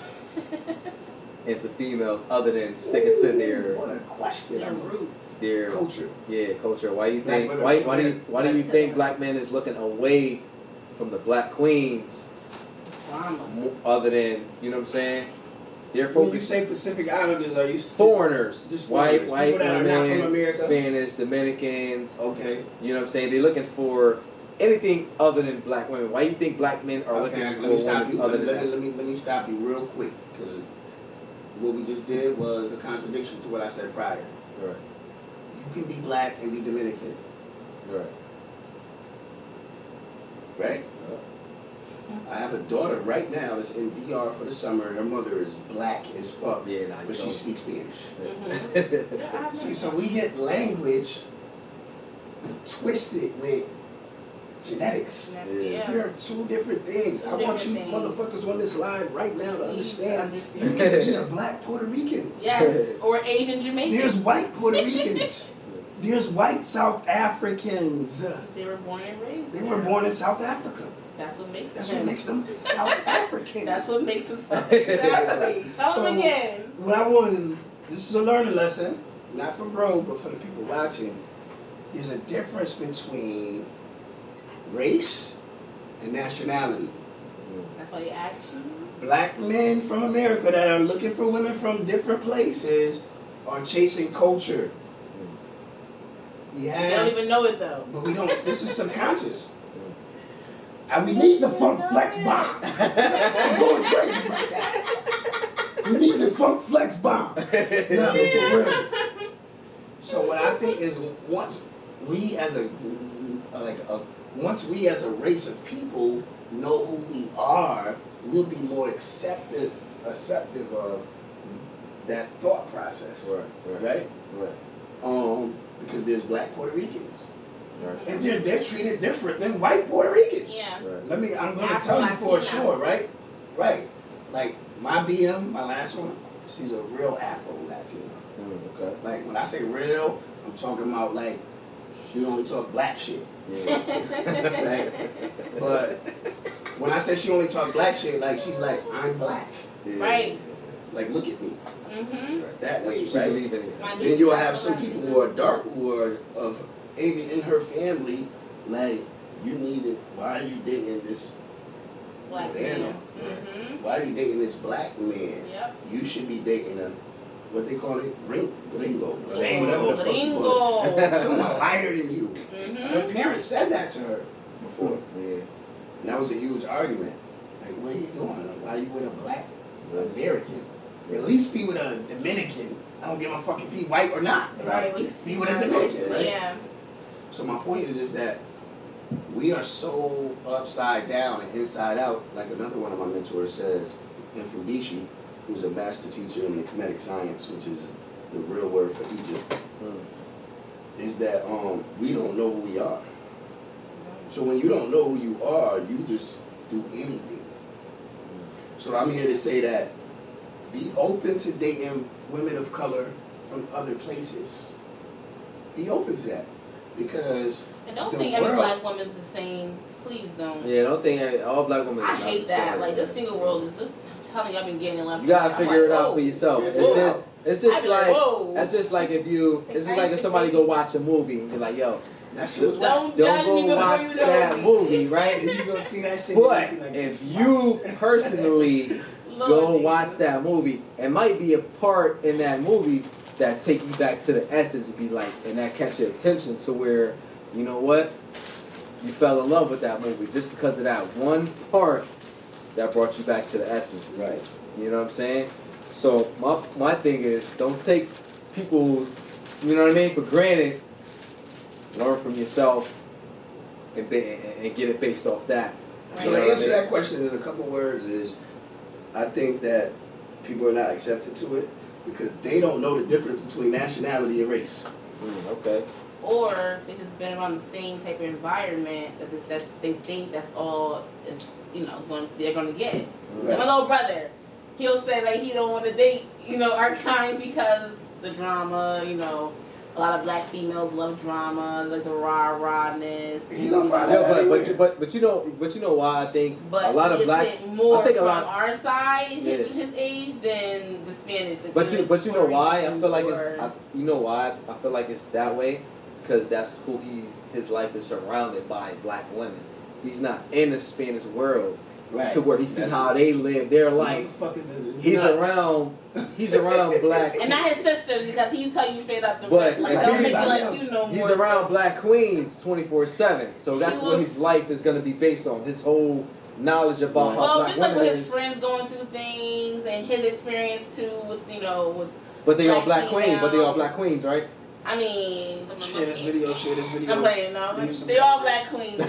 into females, other than sticking to their what a question. Their roots. Their culture. Yeah, culture. Why do you think why do you think black men is looking away from the black queens? Other than, you know what I'm saying? They're focused. When you say Pacific Islanders, are you foreigners? Just white women, Spanish, Dominicans. Okay. You know what I'm saying? They're looking for anything other than black women. Why do you think black men are looking for women other than that? Let me stop you real quick, because what we just did was a contradiction to what I said prior. Right. You can be black and be Dominican. Right. Right? I have a daughter right now that's in DR for the summer. Her mother is black as fuck, but she speaks Spanish. Mm-hmm. See, so we get language twisted with genetics. Yeah. There are two different things. I want you motherfuckers on this live right now to understand. You can be a black Puerto Rican. Yes, or Asian Jamaican. There's white Puerto Ricans. There's white South Africans. They were born and raised. They were born in South Africa. That's what makes them South African. That's what makes them South. Exactly. Tell them again. What I want, this is a learning lesson, not for bro, but for the people watching. There's a difference between race and nationality. That's why he asked you. Black men from America that are looking for women from different places are chasing culture. We You don't even know it though. but we don't. This is subconscious. And we need the funk flex bomb. I'm going crazy right now. We need the funk flex bomb. No, but for real. So what I think is once we as a race of people know who we are, we'll be more acceptive of that thought process. Right? Because there's black Puerto Ricans. Right. And they're treated different than white Puerto Ricans. Yeah. Right. I'm gonna tell you for sure, right? Right. Like my BM, my last one, she's a real Afro Latina. Okay. Like when I say real, I'm talking about like she only talk black shit. Yeah. Right? But when I say she only talk black shit, like she's like, I'm black. Yeah. Right. Like look at me. Mm-hmm. That That's way, what she right? believe in it. Then you'll have some people who are dark, who are of even in her family, like, you need it. Why are you dating this Black man? man. Mm-hmm. Why are you dating this black man? Yep. You should be dating a, what they call it, gringo. Gringo. Whatever the fuck you call it. Gringo. Someone lighter than you. Her Mm-hmm. parents said that to her before. Yeah. And that was a huge argument. Like, what are you doing? Like, why are you with a black American? At least be with a Dominican. I don't give a fuck if he white or not. Right. Be with a Dominican, right? Yeah. So my point is just that we are so upside down and inside out. Like another one of my mentors says, Infudishi, who's a master teacher in the Kemetic science, which is the real word for Egypt, is that we don't know who we are. So when you don't know who you are, you just do anything. So I'm here to say that be open to dating women of color from other places. Be open to that. Because And don't the think every world- black woman's the same. Please don't. Yeah, don't think all black women. I are hate the that. same. Like the single world is this. I'm telling you, I've been getting left. You gotta I'm figure it like, out whoa. for yourself. Yeah. It's just I be like, like whoa. that's just like if you. It's just like if somebody go watch a movie and you're like, yo, that shit was whack. Don't don't judge me go before watch you know that me. movie, right? You gonna see that shit. But and be like, if this you fuck. personally Lord go Jesus. watch that movie, it might be a part in that movie that take you back to the essence and be like, and that catch your attention to where, you know what, you fell in love with that movie just because of that one part that brought you back to the essence. Right. You know what I'm saying? So my thing is, don't take people's, you know what I mean, for granted. Learn from yourself and get it based off that. Right. So You know to what I answer mean? that question in a couple words is, I think that people are not accepted to it because they don't know the difference between nationality and race. Okay. Or they just been around the same type of environment that they think that's all is they're gonna get. Right. My little brother, he'll say like he don't want to date our kind because the drama. A lot of black females love drama, like the rah-rahness. He gonna find Yeah, out anyway. but you know why I think But a lot of he black. gets it more I think a from lot. our side, his Yeah. age, than the Spanish. But you know why I feel like Or- you know why I feel like it's that way, because that's who his life is surrounded by, black women. He's not in the Spanish world Right. to where he see That's how they live their life. Motherfuckers is He's nuts. around black. And not his sisters, because he tell you straight up the But like, if don't he- make you like you know more. He's around stuff. black queens 24/7, so that's what his life is gonna be based on. His whole knowledge about how Well, black just like women with his is. friends going through things and his experience too with with. But they all black black queens. But they all female. black queens, right? I mean, Share this video. I'm playing no. Leave some They all comments. black queens.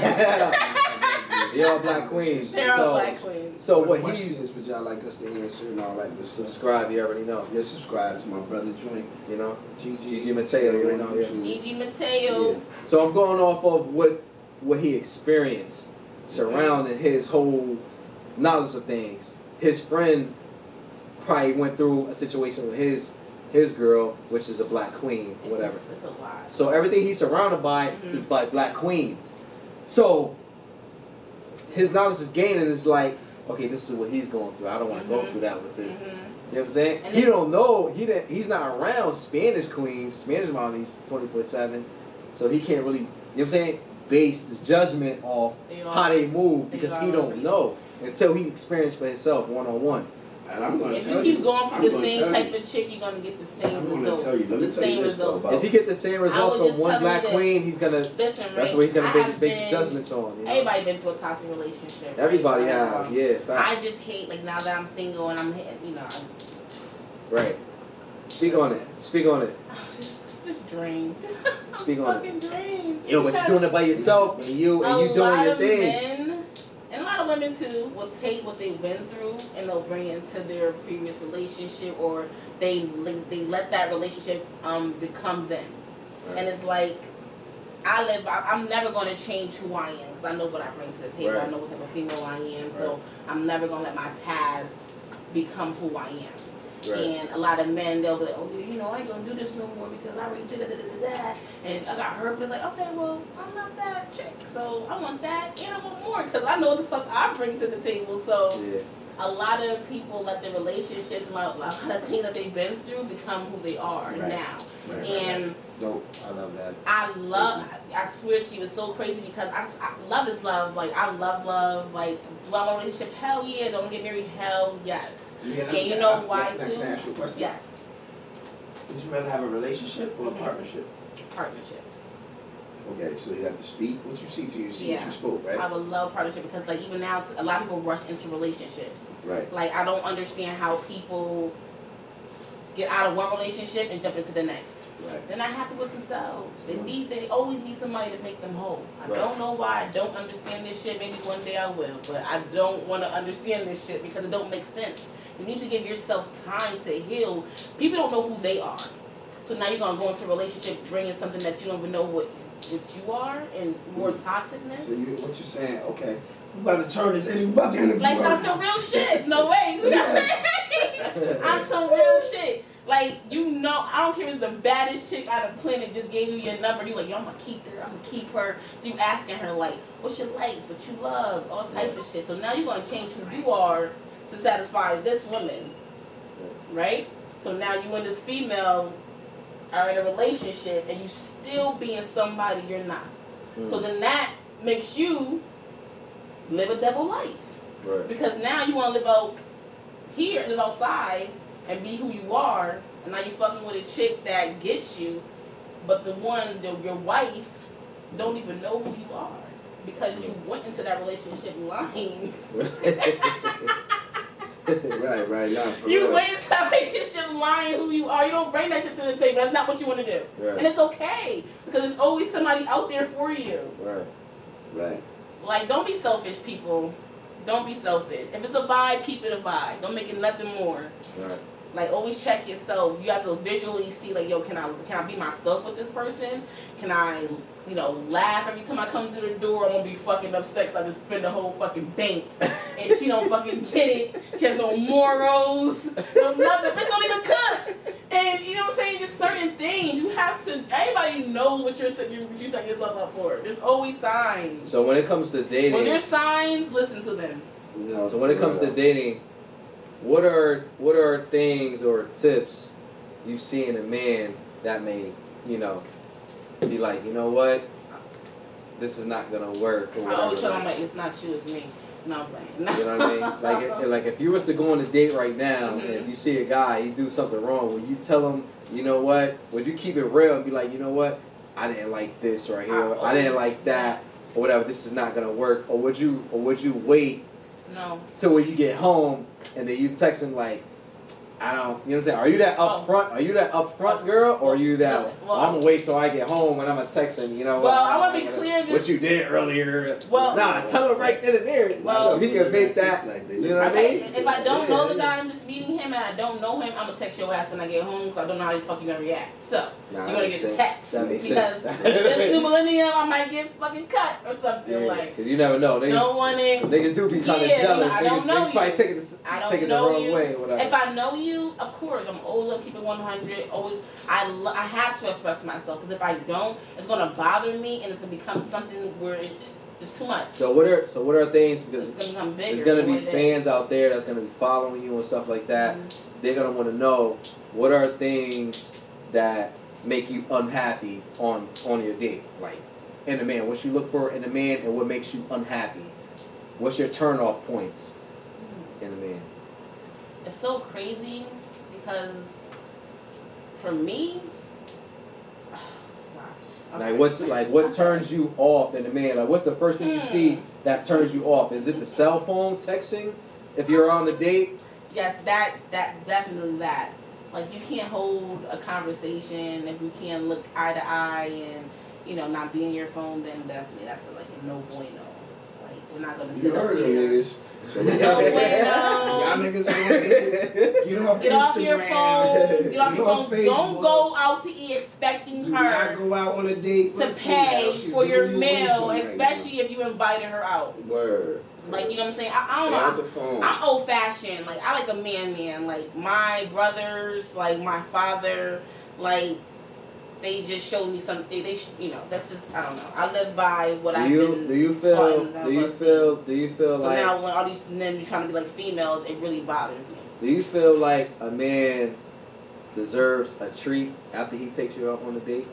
They all black queens. They're all So, black queens. so What what questions he's would y'all like us to answer and all that good stuff? subscribe, you already know. Yeah, subscribe to my brother Joint, You know. Gigi Mateo, you on know, yeah. YouTube. Gigi Mateo. Yeah. So I'm going off of what he experienced surrounding his whole knowledge of things. His friend probably went through a situation with his girl, which is a black queen, whatever. It's a lot. So everything he's surrounded by is by black queens. So his knowledge is gaining is like, okay, this is what he's going through. I don't want to go through that with this. You know what I'm saying? And He it's- don't know. He's not around Spanish queens, Spanish mommies 24/7. So he can't really, you know what I'm saying, base his judgment off They all- how they move they because all he don't agree. know. until he experienced for himself one-on-one. And I'm going to if tell you keep going for the same tell type you. of chick, you're going to get the same I'm going results. to tell you. Let me the tell you same this though results. about. If you get the same results was from just one telling black you this. queen, he's gonna. Listen, That's Ray, what he's gonna I make have his basic been- judgments on. You know? Everybody been through a toxic relationship. Right? Everybody has, yeah. Fact. I just hate, like, now that I'm single and I'm hitting, you know. Right. Speak on it. Speak on it. I'm just drained. Speak I'm on fucking drained. Yo, but you're doing it by yourself, and you doing your thing. Men, and a lot of women too, will take what they've been through and they'll bring it into their previous relationship, or they let that relationship become them. Right. And it's like, I'm never going to change who I am because I know what I bring to the table. Right. I know what type of female I am, so I'm never going to let my past become who I am. Right. And a lot of men, they'll be like, oh, you know, I ain't going to do this no more because I already did it, and I got hurt. But it's like, okay, well, I'm not that chick, so I want that and I want more because I know what the fuck I bring to the table. So Yeah. a lot of people let their relationships, a lot of things that they've been through become who they are now. Right. And Dope. I love that. I swear to you, it's so crazy because I love is love. Like, I love. Like, do I want a relationship? Hell yeah. Don't get married? Hell yes. Yeah, And you know why can too? I ask you a question? Yes. Would you rather have a relationship or a partnership? Partnership. Okay, so you have to speak what you see till you see what Yeah. you spoke, right? I would love partnership because, like, even now, a lot of people rush into relationships. Right. Like, I don't understand how people get out of one relationship and jump into the next. Right. They're not happy with themselves. They always need somebody to make them whole. I Right. don't know why I don't understand this shit. Maybe one day I will, but I don't want to understand this shit because it don't make sense. You need to give yourself time to heal. People don't know who they are. So now you're going to go into a relationship bringing something that you don't even know what you are, and more toxicness. So what you're saying, okay, we're about to turn this into, we're about to interview Like, her. that's some real shit. No way. That's some real shit. Like, you know, I don't care if it's the baddest chick on the planet just gave you your number. You like, yo, I'm gonna keep her. I'm gonna keep her. So you asking her, like, what's your likes, what you love, all types of shit. So now you're gonna change who you are to satisfy this woman, right? So now you and this female are in a relationship and you still being somebody you're not. So then that makes you live a double life. Right. Because now you want to live out here, live outside, and be who you are, and now you're fucking with a chick that gets you, but your wife, don't even know who you are because you went into that relationship lying. Right, nah, for You real. went into that relationship lying who you are. You don't bring that shit to the table. That's not what you want to do. Right. And it's okay because there's always somebody out there for you. Right. Like, don't be selfish, people. Don't be selfish. If it's a vibe, keep it a vibe. Don't make it nothing more. Right. Like, always check yourself. You have to visually see, like, yo, can I be myself with this person? Can I, laugh every time I come through the door? I'm gonna be fucking upset because I just spend the whole fucking bank and she don't fucking get it. She has no morals, no nothing. Bitch don't even cook. And you know what I'm saying? Just certain things you have to. Everybody knows what you're setting yourself up for. There's always signs. So when it comes to dating, When there's signs, listen to them. No, so when it comes to dating, what are things or tips you see in a man that may, be like, you know what, this is not gonna work or I whatever. always tell them, like, it's not you, it's me. No, I'm playing. You know what I mean? Like if you was to go on a date right now Mhm. and if you see a guy, he do something wrong, would you tell him, you know what? Would you keep it real and be like, you know what? I didn't like this right here. I didn't like that or whatever. This is not gonna work. Or would you wait No. till when you get home and then you text him like, I don't, you know what I'm saying? Are you that upfront? Are you that upfront girl, or are you that? Listen, I'm gonna wait till I get home and I'm gonna text him. You know. Well, I want to be clear. What you did earlier. Well, nah, tell him right then and there. Well, so he can make that. You know what I mean? If I don't know the guy, I'm just meeting him, and I don't know him, I'm gonna text your ass when I get home because I don't know how the fuck you're gonna react. So Nah, you're gonna get a text that makes because sense. this new millennium, I might get fucking cut or something like. Because you never know. Don't want it. Niggas do be kind of Yeah, jealous. I don't know they probably you. take it the know wrong you. way. Or whatever. If I know you, of course, I'm always gonna keep it 100. Always, I have to express myself because if I don't, it's gonna bother me and it's gonna become something where it's too much. So what are things, because It's gonna become bigger. there's gonna be more than- fans out there that's gonna be following you and stuff like that. Mm-hmm. They're gonna want to know what are things that make you unhappy on your date, like in a man. What you look for in a man and what makes you unhappy. what's your turn off points in a man? It's so crazy because for me, What turns you off in a man? Like, what's the first thing you see that turns you off? Is it the cell phone texting? If you're on a date? Yes, that definitely that. Like, you can't hold a conversation if you can't look eye to eye and, not be in your phone, then definitely that's like a no bueno. Like, we're not gonna sit You heard up them here. niggas. So No y'all bueno. niggas Get off your phone. Get off your phone. Facebook. Don't go out to eat expecting Do not her go out on a date to with pay She's for your giving you meal, wisdom especially if you invited her out. Right now. Word. Like, you know what I'm saying? I don't Stay know. off the phone. I'm old fashioned. Like, I like a man. Like, my brothers, like my father, like, they just showed me something. That's just, I don't know. I live by what I've been. Do you feel so like? So now when all these men be trying to be like females, it really bothers me. Do you feel like a man deserves a treat after he takes you out on a date?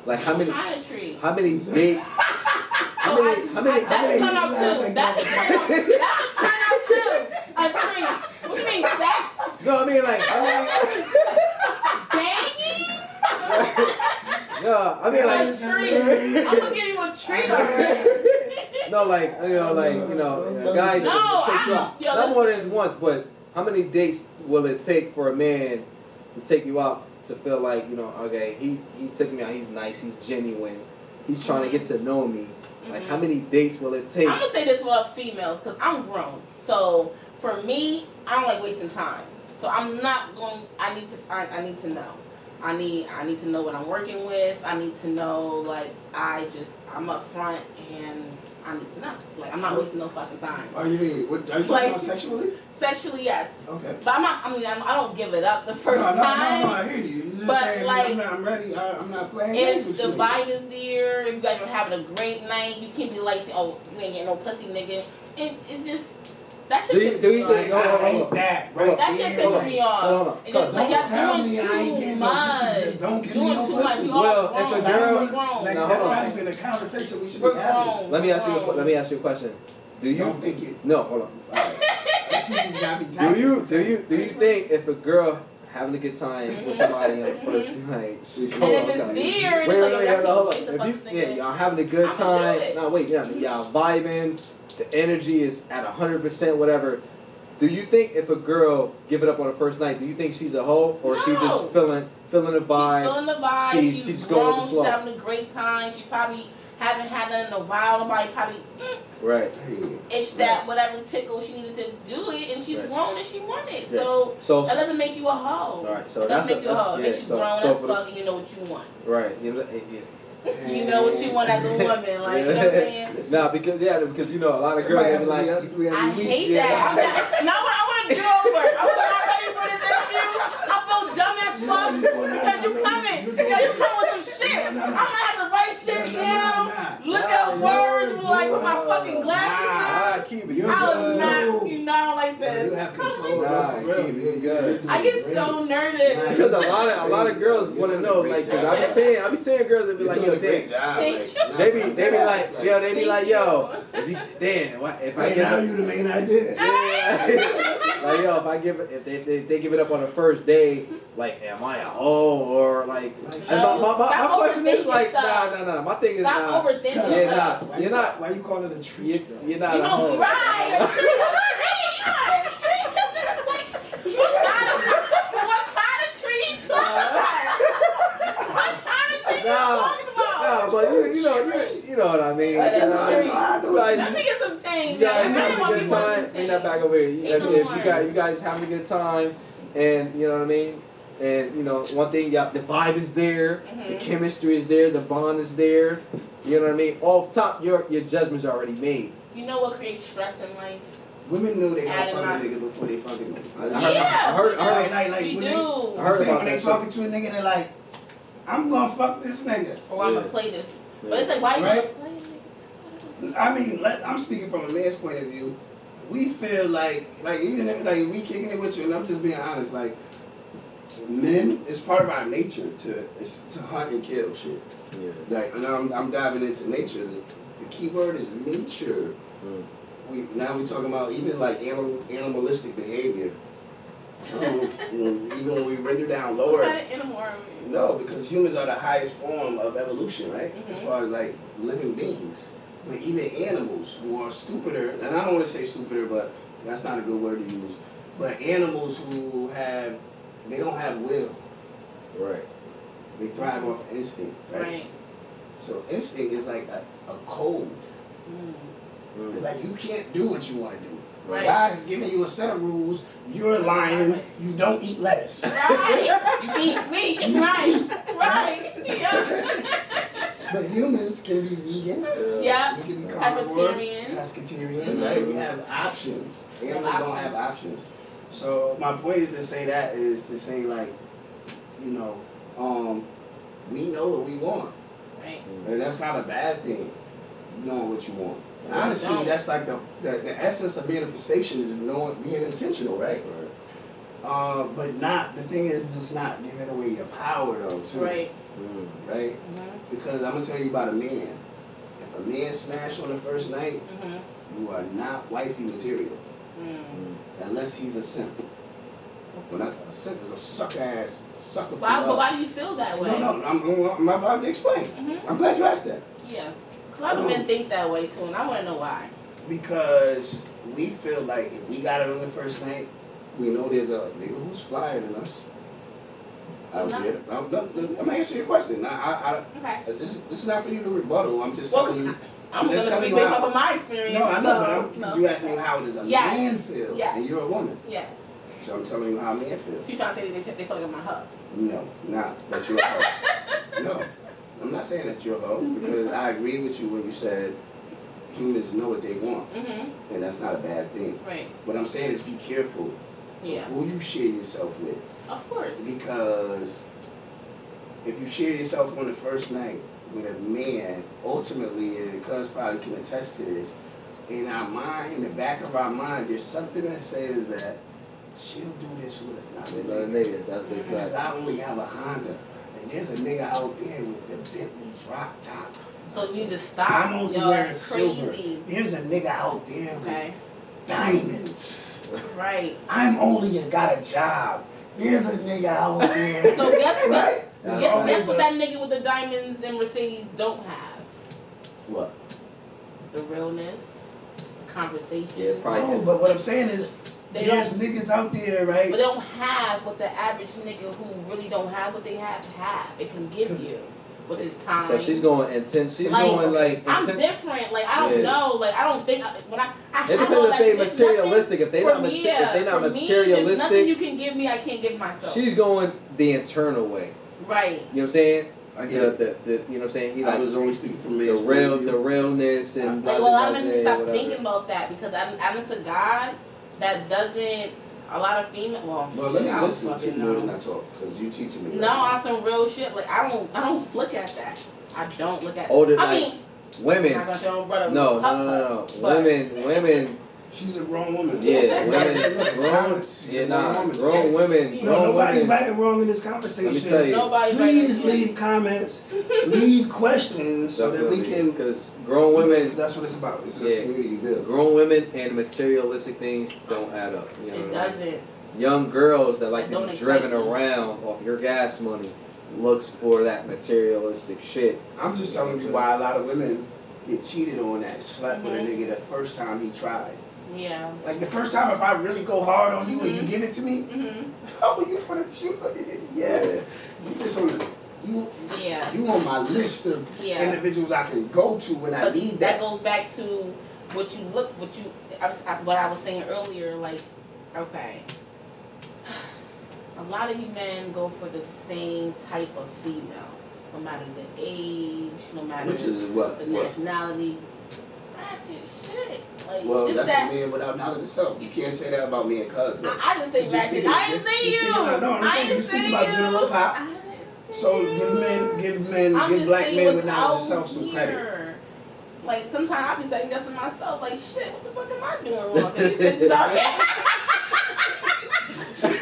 Like, how many? What kind of treat? How many dates? How many? That's a turn out too. That's a turn out too. A treat. What do you mean, sex? No, I mean like. Banging? No, I mean like. A treat. I'm gonna give you a treat already. No, guys takes you out. Not more than once, but how many dates will it take for a man to take you out to feel like, okay, he's taking me out, he's nice, he's genuine, he's trying to get to know me. Like, how many dates will it take? I'm gonna say this about females because I'm grown. So for me, I don't like wasting time. So I'm not going. I need to know. I need to know what I'm working with. I need to know, like, I'm up front and I need to know. Like, I'm not wasting no fucking time. Are you talking about sexually? Sexually, yes. Okay. But I don't give it up the first time. No, I hear you. You're just But, saying, like, I'm ready. I'm not playing games if with the you. vibe is there, if you guys are having a great night, you can't be like, oh, you ain't getting no pussy, nigga. And it's just, that shit pisses me off. I hate that. Right That shit pisses me off. Hold on. It's just, like, Don't tell y'all me I ain't doing too getting no pussy. much. Just don't give me Doing no too much. pussy. We all Well, grown. if a girl- We're grown. Like, No, that's hold not on. even a conversation we should We're be having. grown. Let me ask you a question. Do you? Don't think it. No, hold on. That shit just gotta be Do tight. you think if a girl having a good time with somebody on the first night, And if it's there, and wait, it's like, hold y'all on. can't wait Y'all having a good I'ma do time. it. No, wait, y'all vibing. The energy is at 100%, whatever. Do you think if a girl give it up on the first night, do you think she's a hoe, or is she just feeling the vibe? She's feeling the vibe. She's grown, going with the flow. She's having a great time. She probably haven't had that in a while. Nobody probably Right. itched that whatever tickle she needed to do it, and she's grown and she won it. Yeah. So that doesn't make you a hoe. All right. So It that's doesn't make you a hoe. It makes you grown as for fuck, and you know what you want. right. You know what you want as a woman, like, you know what I'm saying? Nah, because a lot of girls be like, I hate that. I'm not what I want to do over. I was not ready for this interview. I feel dumb as fuck because you coming. You coming with some shit. I'm gonna have to write shit down, look at words, with my fucking glasses keep on. it. I was not, I don't like this. You have control. I get so nervous. Because a lot of girls want to know, like, cause I be seeing girls that be like, yo, damn. They be like, yo, if I give you the main idea. like, yo, if they give it up on the first day, like, am I a hoe or like? And my question is like, nah. My thing is Stop overthinking stuff. You're not. Why you call it a treat? You're not a hoe. Right. A treat. What kind of treat are you talking about? What kind of treat are you talking about? No, but you know what I mean. Let me get some tang. You guys having a good time. Bring that back over here. You guys having a good time, and you know what I mean. And one thing, the vibe is there, the chemistry is there, the bond is there. You know what I mean. Off top, your judgment's already made. You know what creates stress in life? Women know they gotta fuck a nigga before they fucking nigga. I heard you when do. when they talking to a nigga, they're like, I'm gonna fuck this nigga. Or I'm gonna play this. But it's like, why you gonna play it? I mean, I'm speaking from a man's point of view. We feel like even if we kicking it with you, and I'm just being honest, like, men, it's part of our nature to hunt and kill shit. Yeah. Like, and I'm diving into nature. The key word is nature. now we talking about even like animalistic behavior. Even when we render down lower. What kind of animal are we? No, because humans are the highest form of evolution, right? Mm-hmm. As far as like living beings. But even animals who are stupider, and I don't want to say stupider, but that's not a good word to use. But animals who they don't have will. Right. They thrive off instinct, right? So instinct is like a code. It's like you can't do what you want to do. Right. God has given you a set of rules. You're lying. You don't eat lettuce. Right. You eat meat. Right. Yeah. But humans can be vegan. Yeah. We can be carnivores. Pescatarian. Pescatarian, right? We have options. Animals don't have options. So my point is to say that is to say like, we know what we want. Right. And that's not a bad thing, knowing what you want. Honestly, that's like the essence of manifestation is being intentional, right? But the thing is just not giving away your power though, too. Right. Right? Because I'm gonna tell you about a man. If a man smash on the first night, you are not wifey material. Unless he's a simp. A simp is a sucker. But why do you feel that way? No, I'm about to explain. I'm glad you asked that. Yeah. Because a lot of men think that way too, and I want to know why. Because we feel like if we got it on the first night, we know there's a nigga who's flyer than us. I'm gonna answer your question. Okay. This is not for you to rebuttal. I'm just telling you. I'm just telling you based off of my experience. No, I know, but you asked me how does a man feel, and you're a woman. Yes. So I'm telling you how a man feels. So you trying to say that they feel like I'm a hoe? No, not that you're a hoe. No, I'm not saying that you're a hoe because I agree with you when you said humans know what they want, and that's not a bad thing. Right. What I'm saying is be careful of who you share yourself with. Of course. Because if you share yourself on the first night with a man, ultimately, and cuz probably can attest to this, in our mind, in the back of our mind, there's something that says that she'll do this with another nigga. That's big Because fact. I only have a Honda, and there's a nigga out there with the Bentley drop top. So you just stop. I'm only wearing silver. Crazy. There's a nigga out there with diamonds. Right. I'm only got a job. There's a nigga out there. So guess what? Right? Guess what that nigga with the diamonds and Mercedes don't have? What? The realness, the conversation. Yeah, no, but what I'm saying is, there's niggas out there, right? But they don't have what the average nigga who really don't have what they have. It can give you. With his time. So she's going intense. She's like, going like. I'm different. Like I don't know. Like I don't think when I it depends if they materialistic. If they not materialistic, there's nothing you can give me. I can't give myself. She's going the internal way. Right. You know what I'm saying? I get the you know what I'm saying? He I was only speaking from me. the realness and. Like, well, I'm gonna stop thinking about that because I'm honest to God that doesn't. A lot of female. Well, let me listen to you more than I talk, because you teaching me. No, on some real shit. Like I don't look at that. I don't look at. Older, I mean, women. I'm not gonna show them brother. No. Women. She's a grown woman. Yeah, women. Grown women. No, nobody's right or wrong in this conversation. Let me tell you. Please leave comments, leave questions, so that we can. Because grown women. That's what it's about. It's a community build. Grown women and materialistic things don't add up. You know it doesn't. Young girls that like to be driven around off your gas money looks for that materialistic shit. I'm just telling you why a lot of women get cheated on that slept with a nigga the first time he tried. Yeah. Like the first time, if I really go hard on you and you give it to me, oh, you for the cheat? Yeah. You just on the, you on my list of individuals I can go to when I need that. That goes back to what I was saying earlier. Like, okay, a lot of you men go for the same type of female, no matter the age, no matter the nationality. Ratchet shit. Like, well, that's a man without knowledge of self. You can't say that about me and cousin. I just say ratchet. I didn't say you. I didn't say you. About general pop. So give black men with knowledge of self some credit. Like sometimes I be second guessing myself. Like shit, what the fuck am I doing wrong? These bitches out here. Like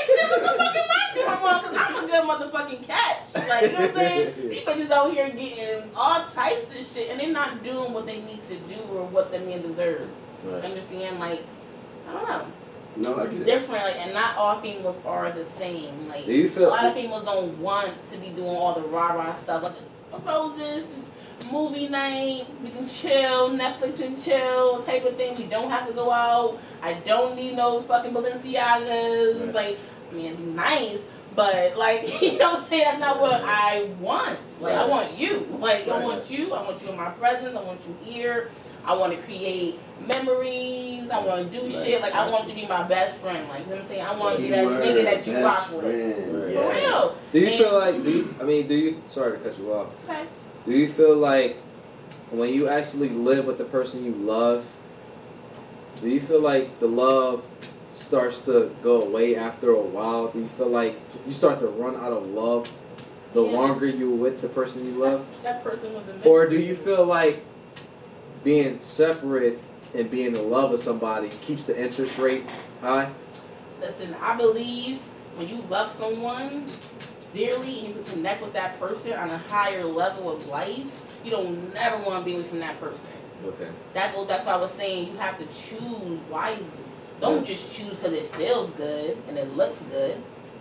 shit, what the fuck am I doing wrong? Cause I'm a good motherfucking catch. Like you know what I'm saying? These bitches out here getting all types of shit, and they're not doing what they need to do or what the men deserve. Right. Understand? Like, I don't know. No, I It's get it. different, like, and not all females are the same. Like, Do you feel- a lot of females don't want to be doing all the rah-rah stuff. Like, roses, movie night, we can chill, Netflix and chill type of thing. We don't have to go out. I don't need no fucking Balenciagas. Right. Like, I mean, it'd be nice, but, like, you know what I'm saying? That's not what I want. Like, I Right. want you. Like, I Right. want you. I want you in my presence. I want you here. I want to create memories. I want to do shit. Like, I want you to be my best friend. Like, you know what I'm saying? I want to be that nigga that you rock with. Right. For real. Do you And- feel like? Do you? Sorry to cut you off. Okay. Do you feel like when you actually live with the person you love, do you feel like the love starts to go away after a while? Do you feel like you start to run out of love the Yeah. longer you're with the person you love? That person was a Or do you feel like being separate and being in love with somebody keeps the interest rate high? Listen, I believe when you love someone dearly and you can connect with that person on a higher level of life, you don't never want to be away from that person. Okay. That's why I was saying you have to choose wisely. Don't just choose because it feels good and it looks good.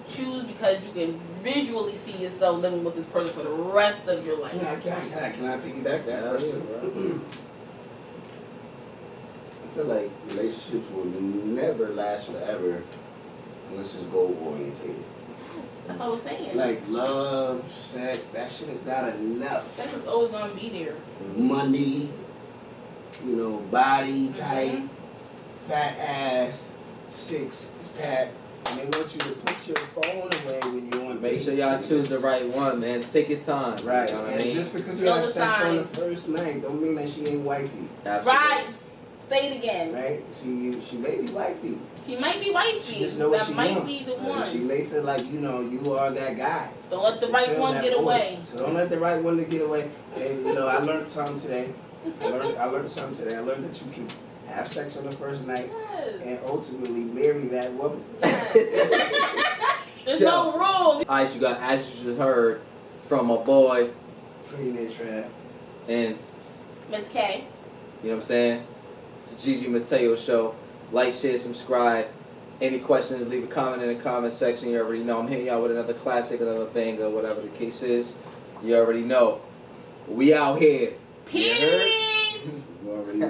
Choose because you can visually see yourself living with this person for the rest of your life. Can I piggyback that Yeah, question? bro. I feel like relationships will never last forever unless it's goal orientated. Yes, that's what I was saying. Like love, sex, that shit is not enough. Sex is always gonna be there. Money, body type, Mhm. fat ass, six pack, and they want you to put your phone away when you want. Make sure y'all choose the right one, man. Take your time. Right, You know what I and mean? just because you Know have the sex on the signs. first night, don't mean that she ain't wifey, Absolutely. Right. Say it again. right? She may be wifey. She might be wifey. She just know what That she might want. be the And one. she may feel like you are that guy. Don't let the You right feel one that get void. away. So don't let the right one to get away. And I learned something today. I learned something today. I learned that you can have sex on the first night and Yes. ultimately marry that woman. Yes. There's no rules. Alright, you got, as you just heard from my boy Trillionaire Trav. Ms.Kay. and you know what I'm saying? It's the Gigi Mateo show. Like, share, subscribe. Any questions, leave a comment in the comment section. You already know I'm hitting y'all with another classic, another banger, whatever the case is. You already know. We out here. You heard? Peace. You already